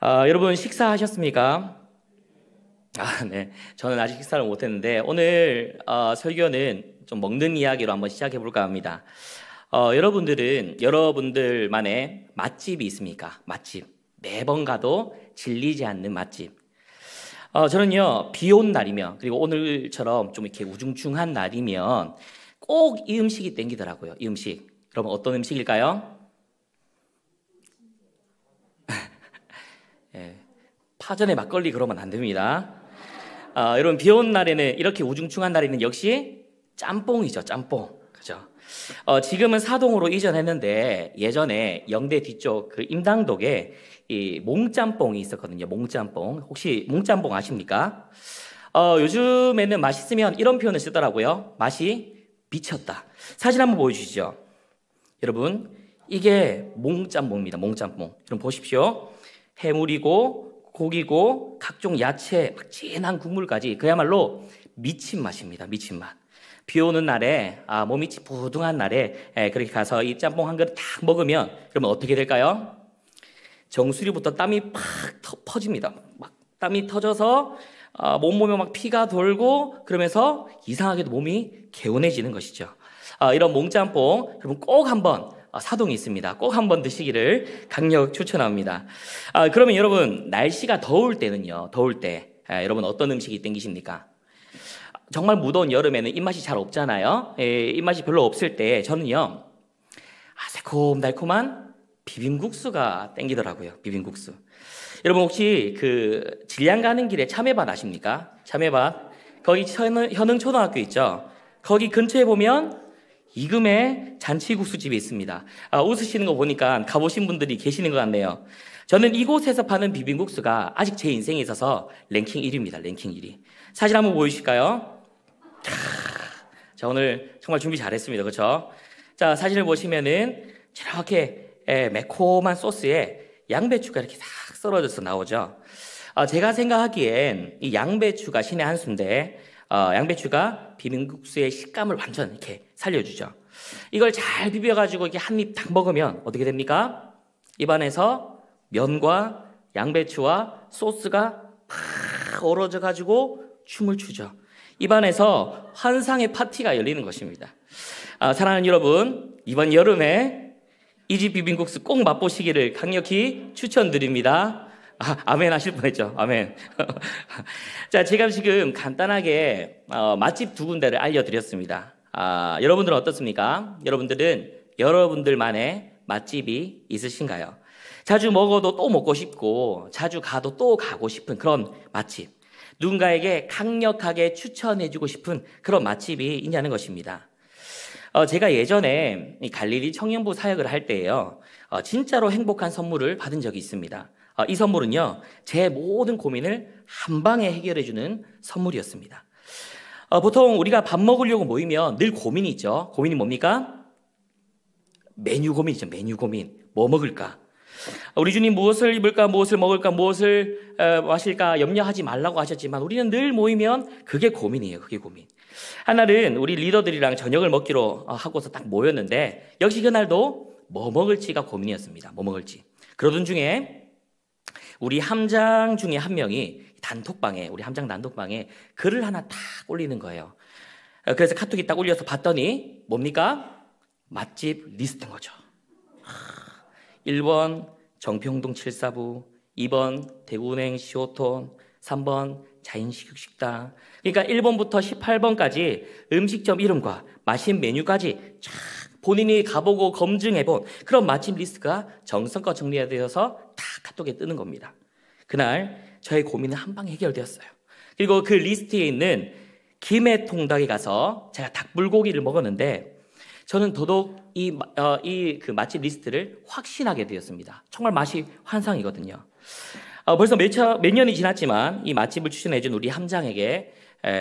여러분 식사하셨습니까? 네. 저는 아직 식사를 못했는데 오늘 설교는 좀 먹는 이야기로 한번 시작해 볼까 합니다. 여러분들은 여러분들만의 맛집이 있습니까? 맛집. 매번 가도 질리지 않는 맛집. 저는요, 비 온 날이면, 그리고 오늘처럼 좀 이렇게 우중충한 날이면 꼭 이 음식이 땡기더라고요. 이 음식. 여러분 어떤 음식일까요? 예, 파전에 막걸리 그러면 안 됩니다. 여러분 비 온 날에는, 이렇게 우중충한 날에는 역시 짬뽕이죠. 짬뽕. 그죠? 지금은 사동으로 이전했는데 예전에 영대 뒤쪽 그 임당동에 이 몽짬뽕이 있었거든요. 몽짬뽕. 혹시 몽짬뽕 아십니까? 요즘에는 맛있으면 이런 표현을 쓰더라고요. 맛이 미쳤다. 사진 한번 보여주시죠. 여러분, 이게 몽짬뽕입니다. 몽짬뽕. 여러분 보십시오. 해물이고 고기고 각종 야채, 막 진한 국물까지 그야말로 미친 맛입니다. 미친 맛. 비 오는 날에, 몸이 찌뿌둥한 날에 그렇게 가서 이 짬뽕 한 그릇 딱 먹으면 그러면 어떻게 될까요? 정수리부터 땀이 팍 퍼집니다. 막 땀이 터져서 몸몸에 막 피가 돌고, 그러면서 이상하게도 몸이 개운해지는 것이죠. 이런 몽짬뽕 여러분 꼭 한번, 사동이 있습니다. 꼭 한번 드시기를 강력 추천합니다. 그러면 여러분 날씨가 더울 때는요, 더울 때 여러분 어떤 음식이 땡기십니까? 정말 무더운 여름에는 입맛이 잘 없잖아요. 입맛이 별로 없을 때 저는요, 새콤달콤한 비빔국수가 땡기더라고요. 비빔국수. 여러분 혹시 그 진량 가는 길에 참외밭 아십니까? 참외밭. 거기 현흥초등학교 있죠? 거기 근처에 보면 이금의 잔치국수집이 있습니다. 웃으시는 거 보니까 가보신 분들이 계시는 것 같네요. 저는 이곳에서 파는 비빔국수가 아직 제 인생에 있어서 랭킹 1위입니다. 랭킹 1위. 사진 한번 보여주실까요? 자, 오늘 정말 준비 잘했습니다. 그렇죠? 자, 사진을 보시면은 저렇게 매콤한 소스에 양배추가 이렇게 싹 썰어져서 나오죠. 제가 생각하기엔 이 양배추가 신의 한 수인데, 양배추가 비빔국수의 식감을 완전 이렇게 살려주죠. 이걸 잘 비벼가지고 이렇게 한 입 딱 먹으면 어떻게 됩니까? 입안에서 면과 양배추와 소스가 팍 어우러져가지고 춤을 추죠. 입안에서 환상의 파티가 열리는 것입니다. 사랑하는 여러분, 이번 여름에 이 집 비빔국수 꼭 맛보시기를 강력히 추천드립니다. 아멘 하실 뻔했죠. 아멘. 자, 제가 지금 간단하게 맛집 두 군데를 알려드렸습니다. 여러분들은 어떻습니까? 여러분들은 여러분들만의 맛집이 있으신가요? 자주 먹어도 또 먹고 싶고 자주 가도 또 가고 싶은 그런 맛집, 누군가에게 강력하게 추천해주고 싶은 그런 맛집이 있냐는 것입니다. 제가 예전에 이 갈릴리 청년부 사역을 할 때에요, 진짜로 행복한 선물을 받은 적이 있습니다. 이 선물은요, 제 모든 고민을 한 방에 해결해주는 선물이었습니다. 보통 우리가 밥 먹으려고 모이면 늘 고민이 있죠. 고민이 뭡니까? 메뉴 고민이죠. 메뉴 고민. 뭐 먹을까? 우리 주님 무엇을 입을까, 무엇을 먹을까, 무엇을 마실까 염려하지 말라고 하셨지만 우리는 늘 모이면 그게 고민이에요. 그게 고민. 하나는 우리 리더들이랑 저녁을 먹기로 하고서 딱 모였는데, 역시 그날도 뭐 먹을지가 고민이었습니다. 뭐 먹을지. 그러던 중에 우리 함장 중에 한 명이 단톡방에, 우리 함장 단톡방에 글을 하나 딱 올리는 거예요. 그래서 카톡이 딱 올려서 봤더니 뭡니까? 맛집 리스트인 거죠. 1번 정평동 7사부, 2번 대구은행 시오톤, 3번 자인식육식당. 그러니까 1번부터 18번까지 음식점 이름과 맛있는 메뉴까지 쫙 본인이 가보고 검증해본 그런 맛집 리스트가 정성껏 정리되어서 다 카톡에 뜨는 겁니다. 그날 저의 고민은 한 방에 해결되었어요. 그리고 그 리스트에 있는 김해 통닭에 가서 제가 닭불고기를 먹었는데, 저는 더더욱 그 맛집 리스트를 확신하게 되었습니다. 정말 맛이 환상이거든요. 벌써 몇 년이 지났지만 이 맛집을 추천해준 우리 함장에게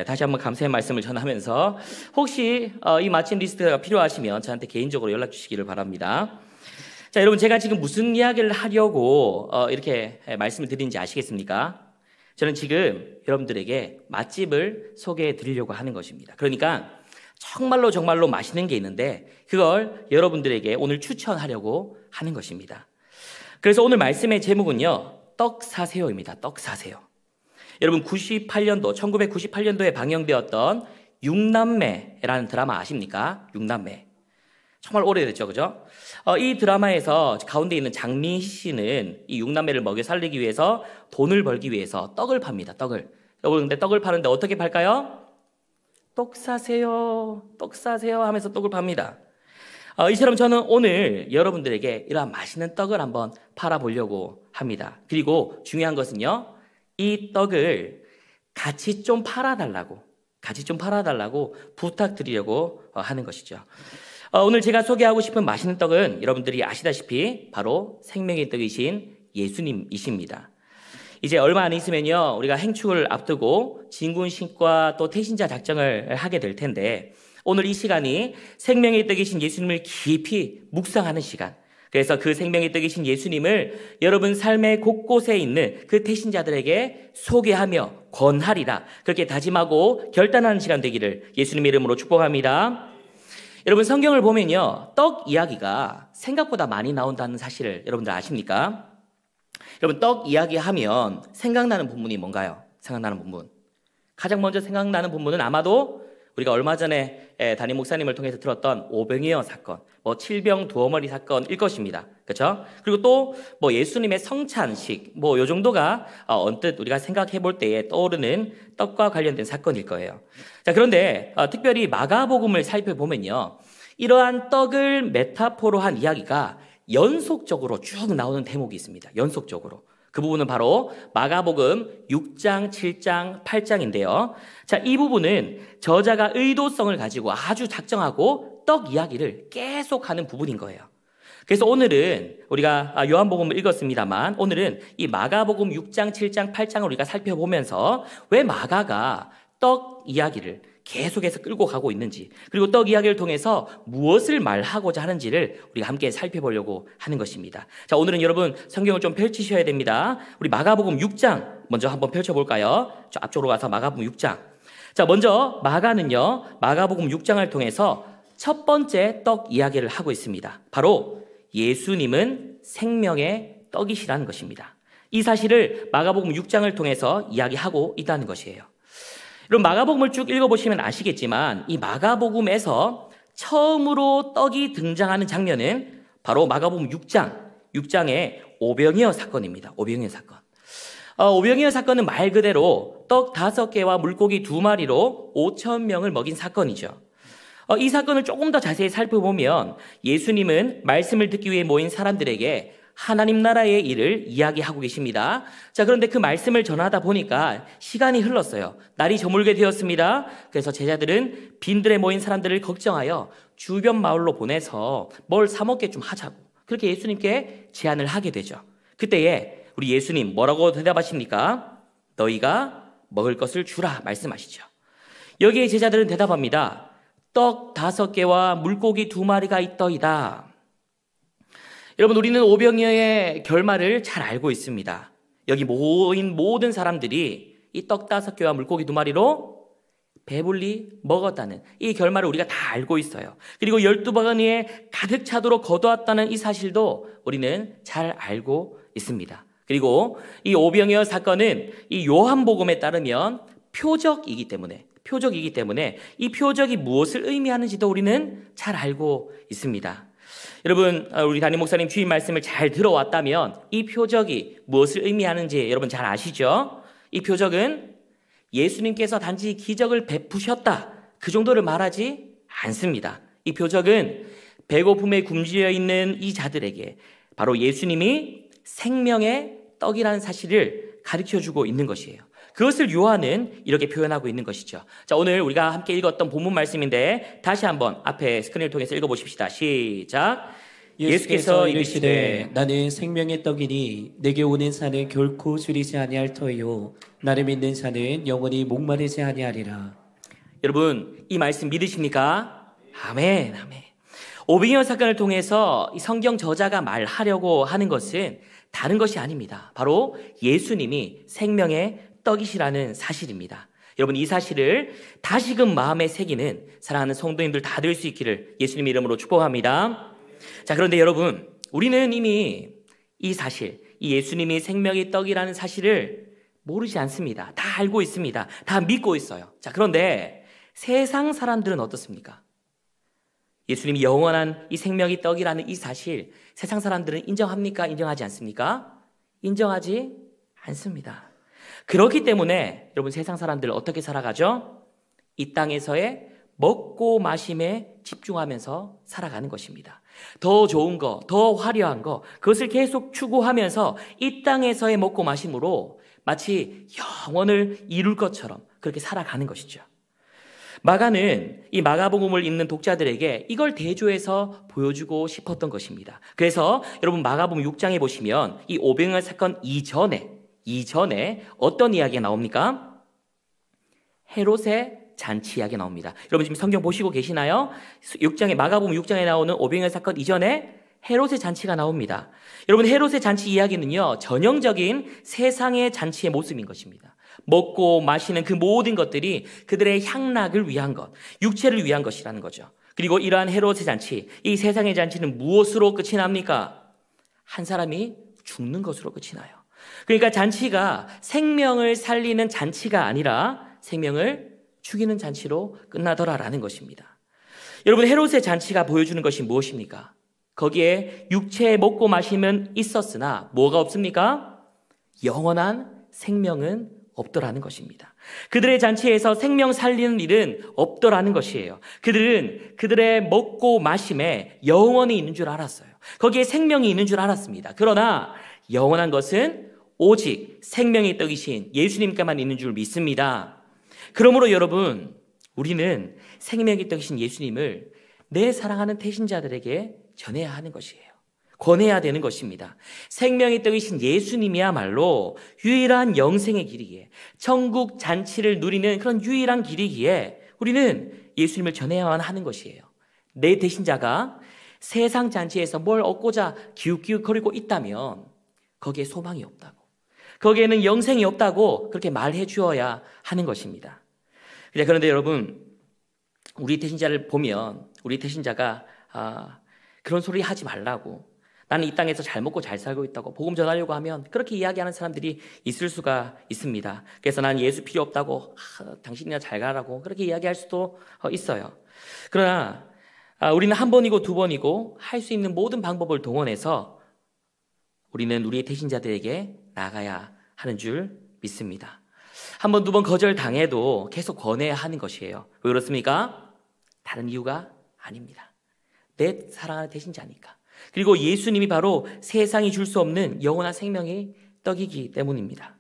다시 한번 감사의 말씀을 전하면서, 혹시 이 맛집 리스트가 필요하시면 저한테 개인적으로 연락 주시기를 바랍니다. 자, 여러분, 제가 지금 무슨 이야기를 하려고 이렇게 말씀을 드리는지 아시겠습니까? 저는 지금 여러분들에게 맛집을 소개해 드리려고 하는 것입니다. 그러니까 정말로 맛있는 게 있는데 그걸 여러분들에게 오늘 추천하려고 하는 것입니다. 그래서 오늘 말씀의 제목은요, 떡 사세요입니다. 떡 사세요. 여러분 1998년도에 방영되었던 육남매라는 드라마 아십니까? 육남매. 정말 오래됐죠, 그죠? 이 드라마에서 가운데 있는 장미 씨는 이 육남매를 먹여 살리기 위해서 돈을 벌기 위해서 떡을 팝니다. 떡을. 여러분 근데 떡을 파는데 어떻게 팔까요? 떡 사세요, 떡 사세요 하면서 떡을 팝니다. 이처럼 저는 오늘 여러분들에게 이러한 맛있는 떡을 한번 팔아보려고 합니다. 그리고 중요한 것은요, 이 떡을 같이 좀 팔아달라고 부탁드리려고 하는 것이죠. 오늘 제가 소개하고 싶은 맛있는 떡은 여러분들이 아시다시피 바로 생명의 떡이신 예수님이십니다. 이제 얼마 안 있으면요, 우리가 행축을 앞두고 진군신과 또 태신자 작정을 하게 될 텐데, 오늘 이 시간이 생명의 떡이신 예수님을 깊이 묵상하는 시간, 그래서 그 생명의 떡이신 예수님을 여러분 삶의 곳곳에 있는 그 태신자들에게 소개하며 권하리라, 그렇게 다짐하고 결단하는 시간 되기를 예수님의 이름으로 축복합니다. 여러분 성경을 보면요, 떡 이야기가 생각보다 많이 나온다는 사실을 여러분들 아십니까? 여러분 떡 이야기하면 생각나는 본문이 뭔가요? 생각나는 본문. 가장 먼저 생각나는 본문은 아마도 우리가 얼마 전에 담임 목사님을 통해서 들었던 오병이어 사건, 칠병 두어머리 사건일 것입니다. 그렇죠? 그리고 또 예수님의 성찬식, 요 정도가 언뜻 우리가 생각해 볼 때에 떠오르는 떡과 관련된 사건일 거예요. 자, 그런데 특별히 마가복음을 살펴보면요, 이러한 떡을 메타포로 한 이야기가 연속적으로 쭉 나오는 대목이 있습니다. 연속적으로. 그 부분은 바로 마가복음 6장, 7장, 8장인데요. 자, 이 부분은 저자가 의도성을 가지고 아주 작정하고 떡 이야기를 계속하는 부분인 거예요. 그래서 오늘은 우리가 요한복음을 읽었습니다만, 오늘은 이 마가복음 6장, 7장, 8장을 우리가 살펴보면서 왜 마가가 떡 이야기를 계속해서 끌고 가고 있는지, 그리고 떡 이야기를 통해서 무엇을 말하고자 하는지를 우리가 함께 살펴보려고 하는 것입니다. 자, 오늘은 여러분 성경을 좀 펼치셔야 됩니다. 우리 마가복음 6장 먼저 한번 펼쳐볼까요? 저 앞쪽으로 가서 마가복음 6장. 자, 먼저 마가복음 6장을 통해서 첫 번째 떡 이야기를 하고 있습니다. 바로 예수님은 생명의 떡이시라는 것입니다. 이 사실을 마가복음 6장을 통해서 이야기하고 있다는 것이에요. 여러분 마가복음을 쭉 읽어보시면 아시겠지만 이 마가복음에서 처음으로 떡이 등장하는 장면은 바로 마가복음 6장의 오병이어 사건입니다. 오병이어 사건. 오병이어 사건은 말 그대로 떡 5개와 물고기 2마리로 5,000명을 먹인 사건이죠. 이 사건을 조금 더 자세히 살펴보면 예수님은 말씀을 듣기 위해 모인 사람들에게 하나님 나라의 일을 이야기하고 계십니다. 자, 그런데 그 말씀을 전하다 보니까 시간이 흘렀어요. 날이 저물게 되었습니다. 그래서 제자들은 빈들에 모인 사람들을 걱정하여 주변 마을로 보내서 뭘 사 먹게 좀 하자고, 그렇게 예수님께 제안을 하게 되죠. 그때에 우리 예수님 뭐라고 대답하십니까? 너희가 먹을 것을 주라 말씀하시죠. 여기에 제자들은 대답합니다. 떡 5개와 물고기 2마리가 있더이다. 여러분, 우리는 오병이어의 결말을 잘 알고 있습니다. 여기 모인 모든 사람들이 이 떡 5개와 물고기 2마리로 배불리 먹었다는 이 결말을 우리가 다 알고 있어요. 그리고 12바구니에 가득 차도록 거두었다는 이 사실도 우리는 잘 알고 있습니다. 그리고 이 오병이어 사건은 이 요한복음에 따르면 표적이기 때문에 이 표적이 무엇을 의미하는지도 우리는 잘 알고 있습니다. 여러분, 우리 담임 목사님 주임 말씀을 잘 들어왔다면 이 표적이 무엇을 의미하는지 여러분 잘 아시죠? 이 표적은 예수님께서 단지 기적을 베푸셨다, 그 정도를 말하지 않습니다. 이 표적은 배고픔에 굶주려 있는 이 자들에게 바로 예수님이 생명의 떡이라는 사실을 가르쳐주고 있는 것이에요. 그것을 요한은 이렇게 표현하고 있는 것이죠. 자, 오늘 우리가 함께 읽었던 본문 말씀인데 다시 한번 앞에 스크린을 통해서 읽어보십시다. 시작. 예수께서 이르시되 나는 생명의 떡이니 내게 오는 자는 결코 줄이지 아니할 터이요 나를 믿는 자는 영원히 목마르지 아니하리라. 여러분, 이 말씀 믿으십니까? 아멘, 아멘. 오병이어 사건을 통해서 이 성경 저자가 말하려고 하는 것은 다른 것이 아닙니다. 바로 예수님이 생명의 떡이시라는 사실입니다. 여러분, 이 사실을 다시금 마음에 새기는 사랑하는 성도님들 다 될 수 있기를 예수님의 이름으로 축복합니다. 자, 그런데 여러분, 우리는 이미 이 사실, 이 예수님이 생명의 떡이라는 사실을 모르지 않습니다. 다 알고 있습니다. 다 믿고 있어요. 자, 그런데 세상 사람들은 어떻습니까? 예수님이 영원한 이 생명의 떡이라는 이 사실, 세상 사람들은 인정합니까? 인정하지 않습니까? 인정하지 않습니다. 그렇기 때문에 여러분, 세상 사람들 어떻게 살아가죠? 이 땅에서의 먹고 마심에 집중하면서 살아가는 것입니다. 더 좋은 거, 더 화려한 거, 그것을 계속 추구하면서 이 땅에서의 먹고 마심으로 마치 영원을 이룰 것처럼 그렇게 살아가는 것이죠. 마가는 이 마가복음을 읽는 독자들에게 이걸 대조해서 보여주고 싶었던 것입니다. 그래서 여러분, 마가복음 6장에 보시면 이 오병이어 사건 이전에 어떤 이야기가 나옵니까? 헤롯의 잔치 이야기가 나옵니다. 여러분 지금 성경 보시고 계시나요? 6장에, 마가복음 6장에 나오는 오병이어 사건 이전에 헤롯의 잔치가 나옵니다. 여러분, 헤롯의 잔치 이야기는요, 전형적인 세상의 잔치의 모습인 것입니다. 먹고 마시는 그 모든 것들이 그들의 향락을 위한 것, 육체를 위한 것이라는 거죠. 그리고 이러한 헤롯의 잔치, 이 세상의 잔치는 무엇으로 끝이 납니까? 한 사람이 죽는 것으로 끝이 나요. 그러니까 잔치가 생명을 살리는 잔치가 아니라 생명을 죽이는 잔치로 끝나더라라는 것입니다. 여러분, 헤롯의 잔치가 보여주는 것이 무엇입니까? 거기에 육체의 먹고 마심은 있었으나 뭐가 없습니까? 영원한 생명은 없더라는 것입니다. 그들의 잔치에서 생명 살리는 일은 없더라는 것이에요. 그들은 그들의 먹고 마심에 영원이 있는 줄 알았어요. 거기에 생명이 있는 줄 알았습니다. 그러나 영원한 것은 오직 생명의 떡이신 예수님께만 있는 줄 믿습니다. 그러므로 여러분, 우리는 생명의 떡이신 예수님을 내 사랑하는 태신자들에게 전해야 하는 것이에요. 권해야 되는 것입니다. 생명의 떡이신 예수님이야말로 유일한 영생의 길이기에, 천국 잔치를 누리는 그런 유일한 길이기에 우리는 예수님을 전해야만 하는 것이에요. 내 대신자가 세상 잔치에서 뭘 얻고자 기웃기웃거리고 있다면 거기에 소망이 없다고, 거기에는 영생이 없다고 그렇게 말해 주어야 하는 것입니다. 그런데 여러분, 우리 대신자를 보면 우리 대신자가 그런 소리 하지 말라고, 나는 이 땅에서 잘 먹고 잘 살고 있다고 복음 전하려고 하면 그렇게 이야기하는 사람들이 있을 수가 있습니다. 그래서 난 예수 필요 없다고, 당신이나 잘 가라고 그렇게 이야기할 수도 있어요. 그러나 우리는 한 번이고 두 번이고 할 수 있는 모든 방법을 동원해서 우리는 우리의 대신자들에게 나가야 하는 줄 믿습니다. 한 번, 두 번 거절당해도 계속 권해야 하는 것이에요. 왜 그렇습니까? 다른 이유가 아닙니다. 내 사랑하는 대신자니까. 그리고 예수님이 바로 세상이 줄 수 없는 영원한 생명의 떡이기 때문입니다.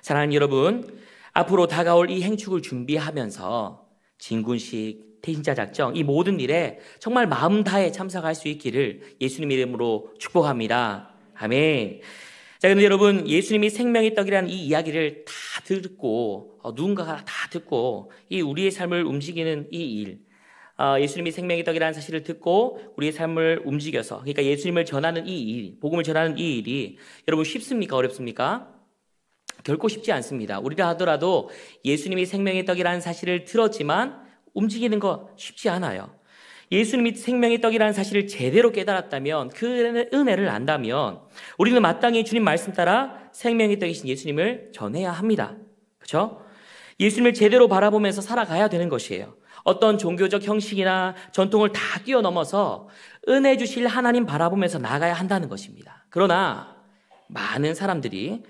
사랑하는 여러분, 앞으로 다가올 이 행축을 준비하면서 진군식, 대신자 작정, 이 모든 일에 정말 마음 다해 참석할 수 있기를 예수님 이름으로 축복합니다. 아멘. 자, 근데 여러분, 예수님이 생명의 떡이라는 이 이야기를 다 듣고, 누군가가 다 듣고, 이 우리의 삶을 움직이는 이 일, 예수님이 생명의 떡이라는 사실을 듣고 우리의 삶을 움직여서, 그러니까 예수님을 전하는 이 일, 복음을 전하는 이 일이 여러분 쉽습니까? 어렵습니까? 결코 쉽지 않습니다. 우리라 하더라도 예수님이 생명의 떡이라는 사실을 들었지만 움직이는 거 쉽지 않아요. 예수님이 생명의 떡이라는 사실을 제대로 깨달았다면, 그 은혜를 안다면 우리는 마땅히 주님 말씀 따라 생명의 떡이신 예수님을 전해야 합니다. 그렇죠? 예수님을 제대로 바라보면서 살아가야 되는 것이에요. 어떤 종교적 형식이나 전통을 다 뛰어넘어서 은혜 주실 하나님 바라보면서 나가야 한다는 것입니다. 그러나 많은 사람들이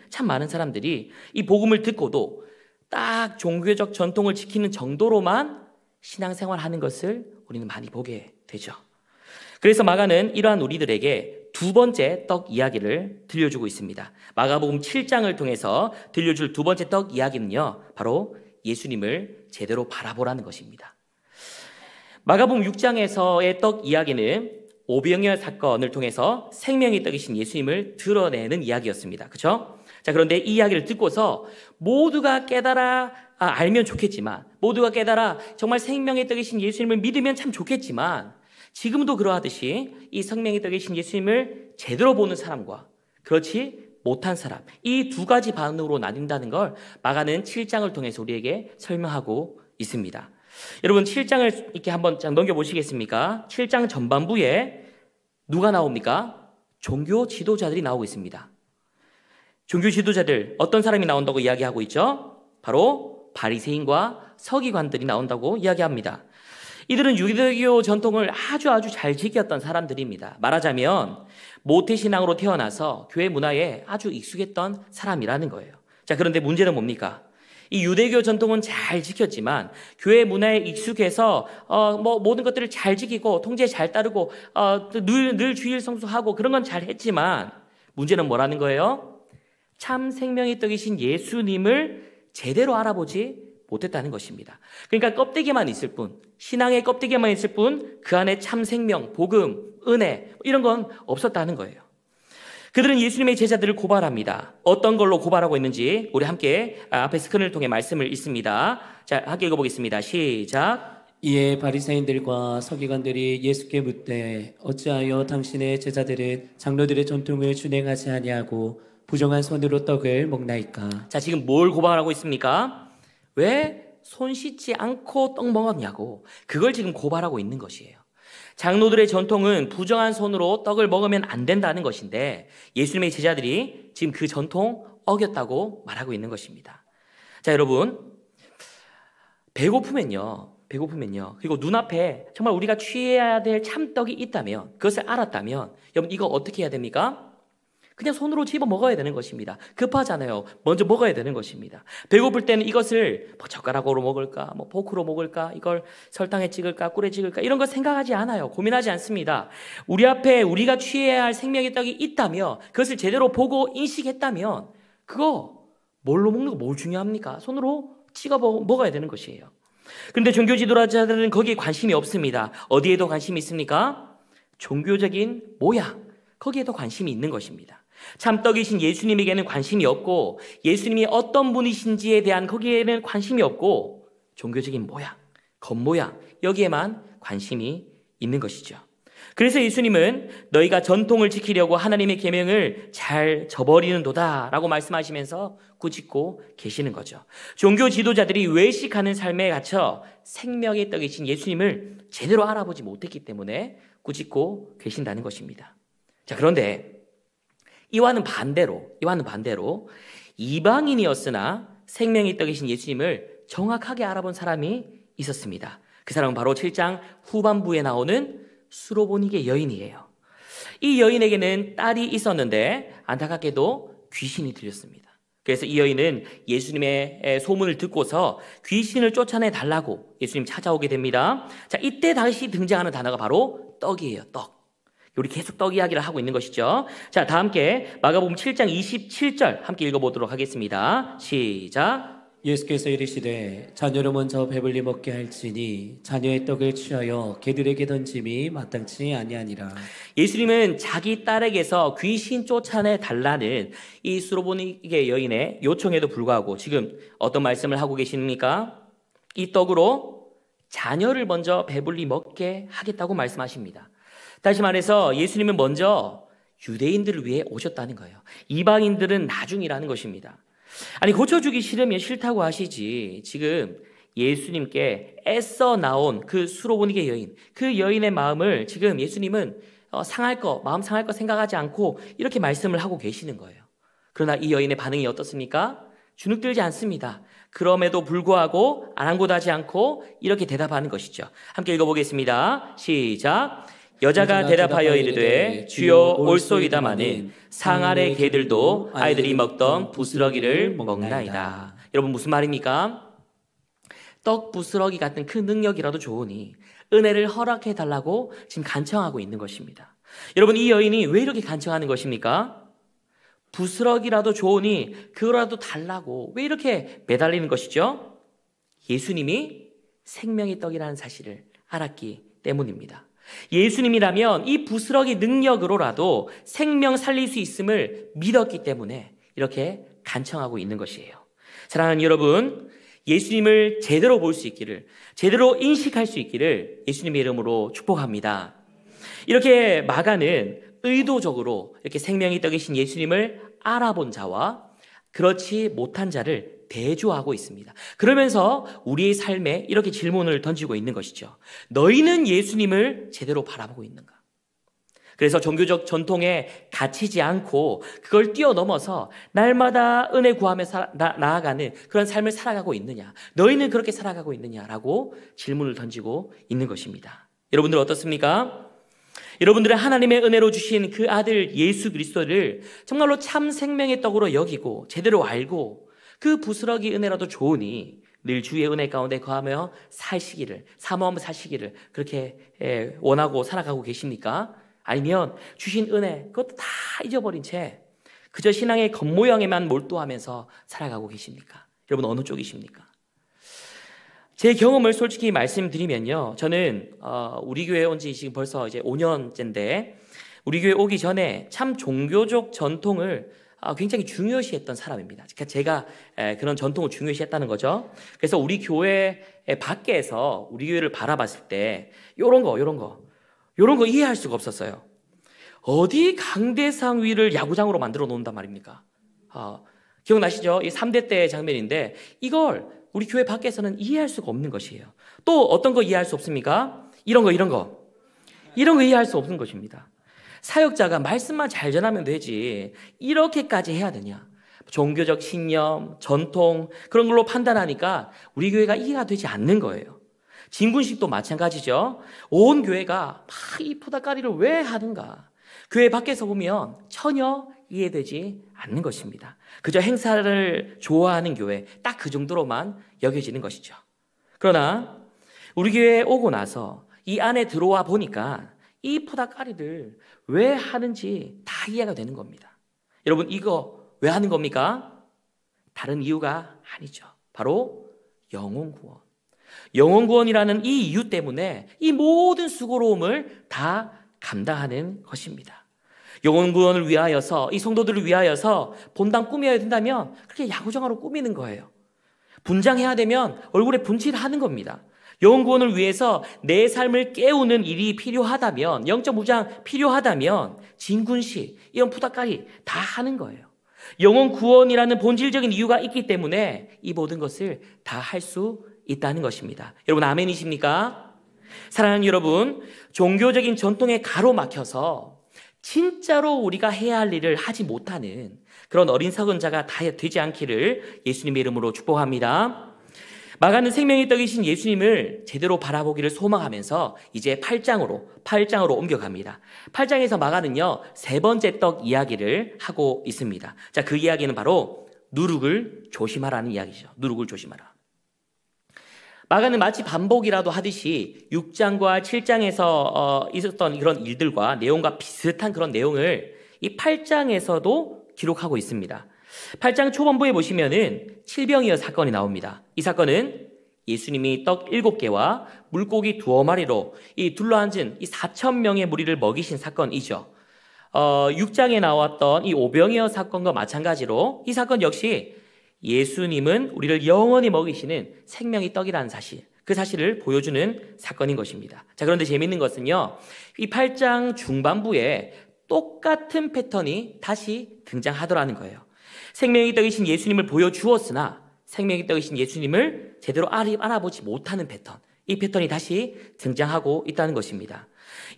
이 복음을 듣고도 딱 종교적 전통을 지키는 정도로만 신앙생활하는 것을 우리는 많이 보게 되죠. 그래서 마가는 이러한 우리들에게 두 번째 떡 이야기를 들려주고 있습니다. 마가복음 7장을 통해서 들려줄 두 번째 떡 이야기는요, 바로 예수님을 제대로 바라보라는 것입니다. 마가복음 6장에서의 떡 이야기는 오병이어 사건을 통해서 생명의 떡이신 예수님을 드러내는 이야기였습니다. 그렇죠? 자, 그런데 이 이야기를 듣고서 모두가 깨달아 알면 좋겠지만, 모두가 깨달아 정말 생명의 떡이신 예수님을 믿으면 참 좋겠지만, 지금도 그러하듯이 이 생명의 떡이신 예수님을 제대로 보는 사람과 그렇지 못한 사람, 이 두 가지 반으로 나뉜다는 걸 마가는 7장을 통해서 우리에게 설명하고 있습니다. 여러분, 7장을 이렇게 한번 넘겨보시겠습니까? 7장 전반부에 누가 나옵니까? 종교 지도자들이 나오고 있습니다. 종교 지도자들 어떤 사람이 나온다고 이야기하고 있죠? 바로 바리새인과 서기관들이 나온다고 이야기합니다. 이들은 유대교 전통을 아주 잘 지켰던 사람들입니다. 말하자면 모태신앙으로 태어나서 교회 문화에 아주 익숙했던 사람이라는 거예요. 자, 그런데 문제는 뭡니까? 이 유대교 전통은 잘 지켰지만 교회 문화에 익숙해서 모든 것들을 잘 지키고 통제 잘 따르고 늘 주일 성수하고 그런 건 잘 했지만 문제는 뭐라는 거예요? 참 생명의 떡이신 예수님을 제대로 알아보지 못했다는 것입니다. 그러니까 껍데기만 있을 뿐, 신앙의 껍데기만 있을 뿐 그 안에 참 생명, 복음, 은혜 이런 건 없었다는 거예요. 그들은 예수님의 제자들을 고발합니다. 어떤 걸로 고발하고 있는지 우리 함께 앞에 스크린을 통해 말씀을 읽습니다. 자, 함께 읽어보겠습니다. 시작. 이에 바리새인들과 서기관들이 예수께 묻되 어찌하여 당신의 제자들은 장로들의 전통을 준행하지 아니하고 부정한 손으로 떡을 먹나이까? 자, 지금 뭘 고발하고 있습니까? 왜 손 씻지 않고 떡 먹었냐고, 그걸 지금 고발하고 있는 것이에요. 장로들의 전통은 부정한 손으로 떡을 먹으면 안 된다는 것인데 예수님의 제자들이 지금 그 전통 어겼다고 말하고 있는 것입니다. 자, 여러분, 배고프면요, 그리고 눈앞에 정말 우리가 취해야 될 참떡이 있다면, 그것을 알았다면 여러분, 이거 어떻게 해야 됩니까? 그냥 손으로 집어 먹어야 되는 것입니다. 급하잖아요. 먼저 먹어야 되는 것입니다. 배고플 때는 이것을 젓가락으로 먹을까, 포크로 먹을까, 이걸 설탕에 찍을까, 꿀에 찍을까, 이런 거 생각하지 않아요. 고민하지 않습니다. 우리 앞에 우리가 취해야 할 생명의 떡이 있다며 그것을 제대로 보고 인식했다면 그거 뭘로 먹는 거 뭘 중요합니까? 손으로 찍어 먹어야 되는 것이에요. 그런데 종교 지도자들은 거기에 관심이 없습니다. 어디에도 관심이 있습니까? 종교적인 모양, 거기에도 관심이 있는 것입니다. 참떡이신 예수님에게는 관심이 없고 예수님이 어떤 분이신지에 대한 거기에는 관심이 없고 종교적인 모양, 겉모양, 여기에만 관심이 있는 것이죠. 그래서 예수님은 너희가 전통을 지키려고 하나님의 계명을 잘 저버리는도다 라고 말씀하시면서 꾸짖고 계시는 거죠. 종교 지도자들이 외식하는 삶에 갇혀 생명의 떡이신 예수님을 제대로 알아보지 못했기 때문에 꾸짖고 계신다는 것입니다. 자, 그런데 이와는 반대로 이방인이었으나 생명의 떡이신 예수님을 정확하게 알아본 사람이 있었습니다. 그 사람은 바로 7장 후반부에 나오는 수로보니게 여인이에요. 이 여인에게는 딸이 있었는데 안타깝게도 귀신이 들렸습니다. 그래서 이 여인은 예수님의 소문을 듣고서 귀신을 쫓아내 달라고 예수님 찾아오게 됩니다. 자, 이때 다시 등장하는 단어가 바로 떡이에요. 떡. 우리 계속 떡 이야기를 하고 있는 것이죠. 자, 다 함께 마가복음 7장 27절 함께 읽어보도록 하겠습니다. 시작. 예수께서 이르시되 자녀를 먼저 배불리 먹게 할지니 자녀의 떡을 취하여 개들에게 던짐이 마땅치 아니하니라. 예수님은 자기 딸에게서 귀신 쫓아내 달라는 이 수로보니게 여인의 요청에도 불구하고 지금 어떤 말씀을 하고 계십니까? 이 떡으로 자녀를 먼저 배불리 먹게 하겠다고 말씀하십니다. 다시 말해서 예수님은 먼저 유대인들을 위해 오셨다는 거예요. 이방인들은 나중이라는 것입니다. 아니, 고쳐주기 싫으면 싫다고 하시지, 지금 예수님께 애써 나온 그 수로보니게 여인, 그 여인의 마음을 지금 예수님은 마음 상할 거 생각하지 않고 이렇게 말씀을 하고 계시는 거예요. 그러나 이 여인의 반응이 어떻습니까? 주눅들지 않습니다. 그럼에도 불구하고 아랑곳하지 않고 이렇게 대답하는 것이죠. 함께 읽어보겠습니다. 시작. 여자가 대답하여 이르되 주여 올소이다마는 상 아래 개들도 아이들이 먹던 부스러기를 먹나이다. 여러분, 무슨 말입니까? 떡 부스러기 같은 그 능력이라도 좋으니 은혜를 허락해 달라고 지금 간청하고 있는 것입니다. 여러분, 이 여인이 왜 이렇게 간청하는 것입니까? 부스러기라도 좋으니 그거라도 달라고 왜 이렇게 매달리는 것이죠? 예수님이 생명의 떡이라는 사실을 알았기 때문입니다. 예수님이라면 이 부스러기 능력으로라도 생명 살릴 수 있음을 믿었기 때문에 이렇게 간청하고 있는 것이에요. 사랑하는 여러분, 예수님을 제대로 볼 수 있기를, 제대로 인식할 수 있기를 예수님의 이름으로 축복합니다. 이렇게 마가는 의도적으로 이렇게 생명의 떡이신 예수님을 알아본 자와 그렇지 못한 자를 대조하고 있습니다. 그러면서 우리의 삶에 이렇게 질문을 던지고 있는 것이죠. 너희는 예수님을 제대로 바라보고 있는가? 그래서 종교적 전통에 갇히지 않고 그걸 뛰어넘어서 날마다 은혜 구하며 나아가는 그런 삶을 살아가고 있느냐? 너희는 그렇게 살아가고 있느냐라고 질문을 던지고 있는 것입니다. 여러분들 어떻습니까? 여러분들은 하나님의 은혜로 주신 그 아들 예수 그리스도를 정말로 참 생명의 떡으로 여기고 제대로 알고 그 부스러기 은혜라도 좋으니 늘 주의 은혜 가운데 거하며 사모하며 사시기를 그렇게 원하고 살아가고 계십니까? 아니면 주신 은혜 그것도 다 잊어버린 채 그저 신앙의 겉모양에만 몰두하면서 살아가고 계십니까? 여러분 어느 쪽이십니까? 제 경험을 솔직히 말씀드리면요, 저는 우리 교회에 온 지 지금 벌써 이제 5년째인데 우리 교회 오기 전에 참 종교적 전통을 굉장히 중요시했던 사람입니다. 그러니까 제가 그런 전통을 중요시했다는 거죠. 그래서 우리 교회 밖에서 우리 교회를 바라봤을 때 이런 거 이해할 수가 없었어요. 어디 강대상 위를 야구장으로 만들어 놓는단 말입니까? 기억나시죠? 이 3대 때 장면인데 이걸 우리 교회 밖에서는 이해할 수가 없는 것이에요. 또 어떤 거 이해할 수 없습니까? 이런 거 이해할 수 없는 것입니다. 사역자가 말씀만 잘 전하면 되지 이렇게까지 해야 되냐? 종교적 신념, 전통 그런 걸로 판단하니까 우리 교회가 이해가 되지 않는 거예요. 진군식도 마찬가지죠. 온 교회가 막 이 푸다까리를 왜 하는가? 교회 밖에서 보면 전혀 이해되지 않는 것입니다. 그저 행사를 좋아하는 교회 딱 그 정도로만 여겨지는 것이죠. 그러나 우리 교회에 오고 나서 이 안에 들어와 보니까 이 푸다까리를 왜 하는지 다 이해가 되는 겁니다. 여러분 이거 왜 하는 겁니까? 다른 이유가 아니죠. 바로 영혼 구원. 영혼 구원이라는 이 이유 때문에 이 모든 수고로움을 다 감당하는 것입니다. 영혼 구원을 위하여서 이 성도들을 위하여서 본당 꾸며야 된다면 그렇게 야구장으로 꾸미는 거예요. 분장해야 되면 얼굴에 분칠하는 겁니다. 영혼 구원을 위해서 내 삶을 깨우는 일이 필요하다면 영적 무장 필요하다면 진군식 이런 푸다까리 다 하는 거예요. 영혼 구원이라는 본질적인 이유가 있기 때문에 이 모든 것을 다 할 수 있다는 것입니다. 여러분 아멘이십니까? 사랑하는 여러분, 종교적인 전통에 가로막혀서 진짜로 우리가 해야 할 일을 하지 못하는 그런 어린 서근자가 다 되지 않기를 예수님의 이름으로 축복합니다. 마가는 생명의 떡이신 예수님을 제대로 바라보기를 소망하면서 이제 8장으로 옮겨갑니다. 8장에서 마가는요, 세 번째 떡 이야기를 하고 있습니다. 자, 그 이야기는 바로 누룩을 조심하라는 이야기죠. 누룩을 조심하라. 마가는 마치 반복이라도 하듯이 6장과 7장에서 있었던 그런 일들과 내용과 비슷한 그런 내용을 이 8장에서도 기록하고 있습니다. 8장 초반부에 보시면은 칠병이어 사건이 나옵니다. 이 사건은 예수님이 떡 7개와 물고기 2마리로 이 둘러앉은 이 4,000명의 무리를 먹이신 사건이죠. 6장에 나왔던 이 오병이어 사건과 마찬가지로 이 사건 역시 예수님은 우리를 영원히 먹이시는 생명의 떡이라는 사실, 그 사실을 보여주는 사건인 것입니다. 자, 그런데 재밌는 것은요, 이 8장 중반부에 똑같은 패턴이 다시 등장하더라는 거예요. 생명의 떡이신 예수님을 보여주었으나 생명의 떡이신 예수님을 제대로 알아보지 못하는 패턴, 이 패턴이 다시 등장하고 있다는 것입니다.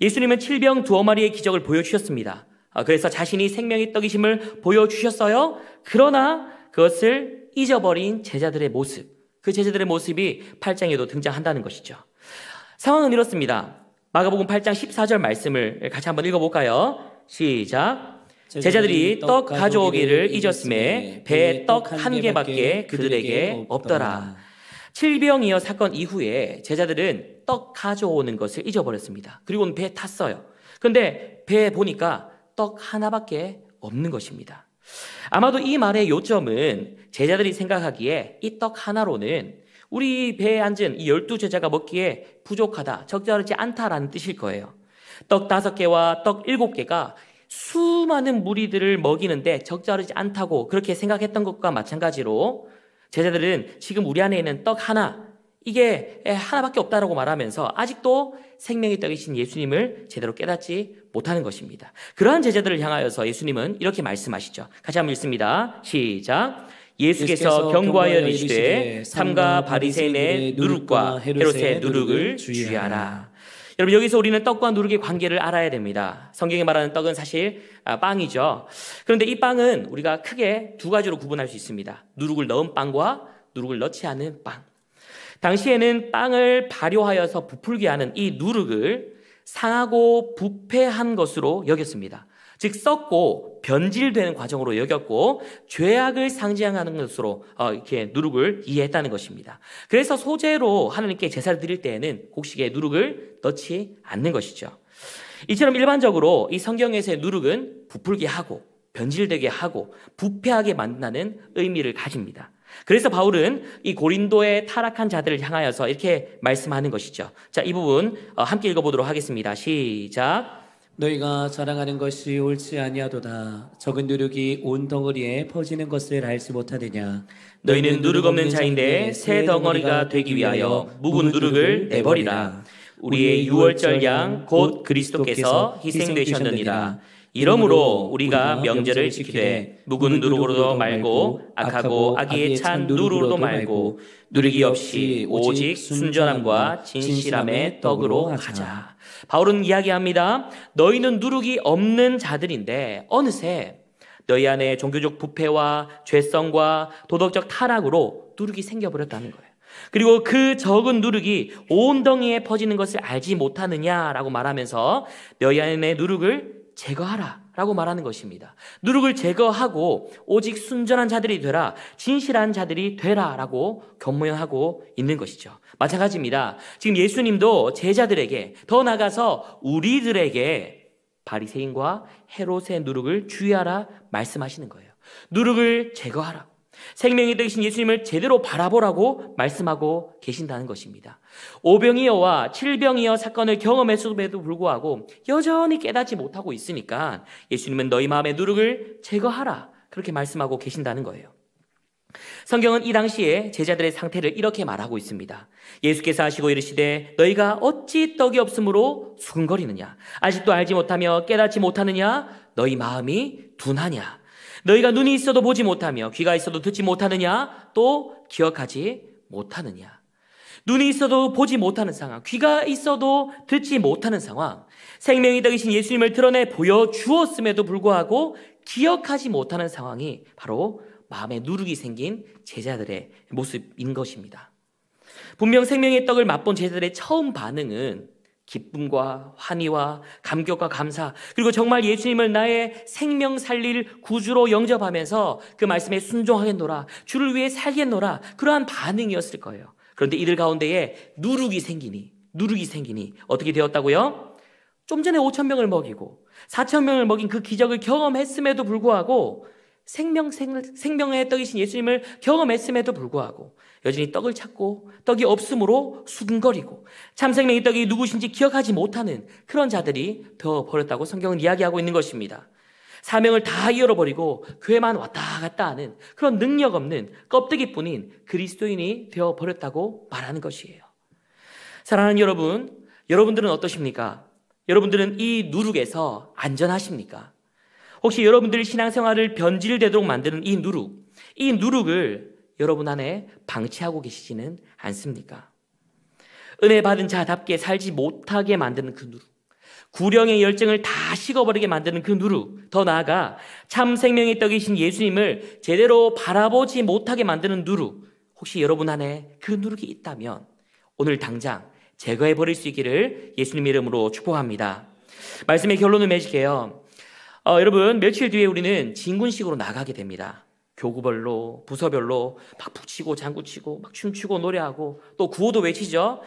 예수님은 칠병 2마리의 기적을 보여주셨습니다. 그래서 자신이 생명의 떡이심을 보여주셨어요. 그러나 그것을 잊어버린 제자들의 모습, 그 제자들의 모습이 8장에도 등장한다는 것이죠. 상황은 이렇습니다. 마가복음 8장 14절 말씀을 같이 한번 읽어볼까요? 시작. 제자들이 떡 가져오기를 잊었음에 배에 떡 1개밖에 그들에게 없더라. 칠병이어 사건 이후에 제자들은 떡 가져오는 것을 잊어버렸습니다. 그리고는 배에 탔어요. 그런데 배에 보니까 떡 하나밖에 없는 것입니다. 아마도 이 말의 요점은 제자들이 생각하기에 이 떡 하나로는 우리 배에 앉은 이 12제자가 먹기에 부족하다, 적절하지 않다라는 뜻일 거예요. 떡 5개와 떡 7개가 수많은 무리들을 먹이는데 적절하지 않다고 그렇게 생각했던 것과 마찬가지로 제자들은 지금 우리 안에 있는 떡 하나, 이게 하나밖에 없다라고 말하면서 아직도 생명의 떡이신 예수님을 제대로 깨닫지 못하는 것입니다. 그러한 제자들을 향하여서 예수님은 이렇게 말씀하시죠. 같이 한번 읽습니다. 시작. 예수께서 경고하여 이르시되 삼가 바리새인의 누룩과 헤롯의 누룩을 주의하라. 여러분, 여기서 우리는 떡과 누룩의 관계를 알아야 됩니다. 성경이 말하는 떡은 사실 빵이죠. 그런데 이 빵은 우리가 크게 두 가지로 구분할 수 있습니다. 누룩을 넣은 빵과 누룩을 넣지 않은 빵. 당시에는 빵을 발효하여서 부풀게 하는 이 누룩을 상하고 부패한 것으로 여겼습니다. 즉 썩고 변질되는 과정으로 여겼고 죄악을 상징하는 것으로 이렇게 누룩을 이해했다는 것입니다. 그래서 소재로 하나님께 제사를 드릴 때에는 곡식에 누룩을 넣지 않는 것이죠. 이처럼 일반적으로 이 성경에서의 누룩은 부풀게 하고 변질되게 하고 부패하게 만든다는 의미를 가집니다. 그래서 바울은 이 고린도의 타락한 자들을 향하여서 이렇게 말씀하는 것이죠. 자, 이 부분 함께 읽어보도록 하겠습니다. 시작. 너희가 자랑하는 것이 옳지 아니하도다. 적은 누룩이 온 덩어리에 퍼지는 것을 알지 못하느냐. 너희는 누룩 없는 자인데 새 덩어리가 되기 위하여 묵은 누룩을 내버리라. 우리의 유월절 양 곧 그리스도께서 희생되셨느니라. 이러므로 우리가 명절을 지키되 묵은 누룩으로도 말고 악하고 악의에 찬 누룩으로도 말고 누룩이 없이 오직 순전함과 진실함의 떡으로 하자. 바울은 이야기합니다. 너희는 누룩이 없는 자들인데 어느새 너희 안에 종교적 부패와 죄성과 도덕적 타락으로 누룩이 생겨버렸다는 거예요. 그리고 그 적은 누룩이 온 덩이에 퍼지는 것을 알지 못하느냐라고 말하면서 너희 안에 누룩을 제거하라 라고 말하는 것입니다. 누룩을 제거하고 오직 순전한 자들이 되라, 진실한 자들이 되라 라고 권면하고 있는 것이죠. 마찬가지입니다. 지금 예수님도 제자들에게, 더 나아가서 우리들에게 바리새인과 헤롯의 누룩을 주의하라 말씀하시는 거예요. 누룩을 제거하라. 생명이 되신 예수님을 제대로 바라보라고 말씀하고 계신다는 것입니다. 오병이어와 칠병이어 사건을 경험했음에도 불구하고 여전히 깨닫지 못하고 있으니까 예수님은 너희 마음의 누룩을 제거하라 그렇게 말씀하고 계신다는 거예요. 성경은 이 당시에 제자들의 상태를 이렇게 말하고 있습니다. 예수께서 하시고 이르시되 너희가 어찌 떡이 없으므로 수근거리느냐. 아직도 알지 못하며 깨닫지 못하느냐. 너희 마음이 둔하냐. 너희가 눈이 있어도 보지 못하며 귀가 있어도 듣지 못하느냐. 또 기억하지 못하느냐. 눈이 있어도 보지 못하는 상황, 귀가 있어도 듣지 못하는 상황, 생명이 되신 예수님을 드러내 보여주었음에도 불구하고 기억하지 못하는 상황이 바로 마음에 누룩이 생긴 제자들의 모습인 것입니다. 분명 생명의 떡을 맛본 제자들의 처음 반응은 기쁨과 환희와 감격과 감사, 그리고 정말 예수님을 나의 생명 살릴 구주로 영접하면서 그 말씀에 순종하겠노라, 주를 위해 살겠노라, 그러한 반응이었을 거예요. 그런데 이들 가운데에 누룩이 생기니 어떻게 되었다고요? 좀 전에 5,000명을 먹이고 4,000명을 먹인 그 기적을 경험했음에도 불구하고 생명의 떡이신 예수님을 경험했음에도 불구하고 여전히 떡을 찾고 떡이 없으므로 수근거리고 참 생명의 떡이 누구신지 기억하지 못하는 그런 자들이 되어버렸다고 성경은 이야기하고 있는 것입니다. 사명을 다 잃어버리고 교회만 왔다 갔다 하는 그런 능력 없는 껍데기뿐인 그리스도인이 되어버렸다고 말하는 것이에요. 사랑하는 여러분, 여러분들은 어떠십니까? 여러분들은 이 누룩에서 안전하십니까? 혹시 여러분들 신앙생활을 변질되도록 만드는 이 누룩을 여러분 안에 방치하고 계시지는 않습니까? 은혜 받은 자답게 살지 못하게 만드는 그 누룩, 구령의 열정을 다 식어버리게 만드는 그 누룩, 더 나아가 참 생명의 떡이신 예수님을 제대로 바라보지 못하게 만드는 누룩, 혹시 여러분 안에 그 누룩이 있다면 오늘 당장 제거해버릴 수 있기를 예수님 이름으로 축복합니다. 말씀의 결론을 맺을게요. 여러분, 며칠 뒤에 우리는 진군식으로 나가게 됩니다. 교구별로, 부서별로 막 북치고 장구치고 막 춤추고 노래하고 또 구호도 외치죠.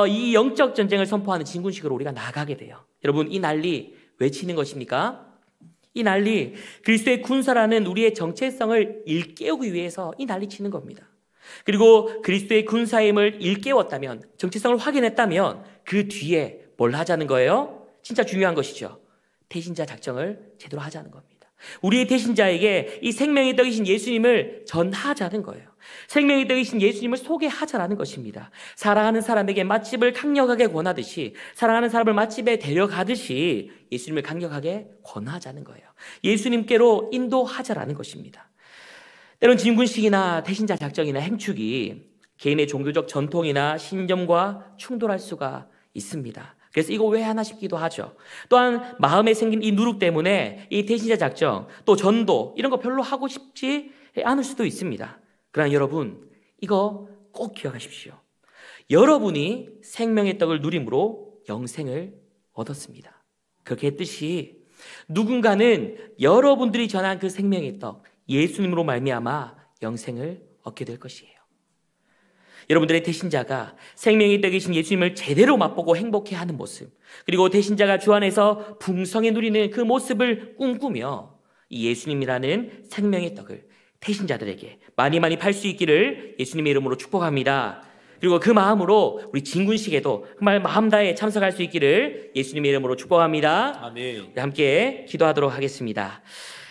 이 영적 전쟁을 선포하는 진군식으로 우리가 나가게 돼요. 여러분, 이 난리 외치는 것입니까? 이 난리, 그리스도의 군사라는 우리의 정체성을 일깨우기 위해서 이 난리 치는 겁니다. 그리고 그리스도의 군사임을 일깨웠다면, 정체성을 확인했다면 그 뒤에 뭘 하자는 거예요? 진짜 중요한 것이죠. 대신자 작정을 제대로 하자는 겁니다. 우리의 대신자에게 이 생명의 떡이신 예수님을 전하자는 거예요. 생명의 떡이신 예수님을 소개하자라는 것입니다. 사랑하는 사람에게 맛집을 강력하게 권하듯이, 사랑하는 사람을 맛집에 데려가듯이 예수님을 강력하게 권하자는 거예요. 예수님께로 인도하자라는 것입니다. 때론 진군식이나 대신자 작정이나 행축이 개인의 종교적 전통이나 신념과 충돌할 수가 있습니다. 그래서 이거 왜 하나 싶기도 하죠. 또한 마음에 생긴 이 누룩 때문에 이 대신자 작정, 또 전도 이런 거 별로 하고 싶지 않을 수도 있습니다. 그러나 여러분, 이거 꼭 기억하십시오. 여러분이 생명의 떡을 누림으로 영생을 얻었습니다. 그렇게 했듯이 누군가는 여러분들이 전한 그 생명의 떡, 예수님으로 말미암아 영생을 얻게 될 것이에요. 여러분들의 대신자가 생명의 떡이신 예수님을 제대로 맛보고 행복해하는 모습, 그리고 대신자가 주 안에서 풍성히 누리는 그 모습을 꿈꾸며 이 예수님이라는 생명의 떡을 대신자들에게 많이 많이 팔 수 있기를 예수님의 이름으로 축복합니다. 그리고 그 마음으로 우리 진군식에도 정말 마음 다해 참석할 수 있기를 예수님의 이름으로 축복합니다. 아멘. 함께 기도하도록 하겠습니다.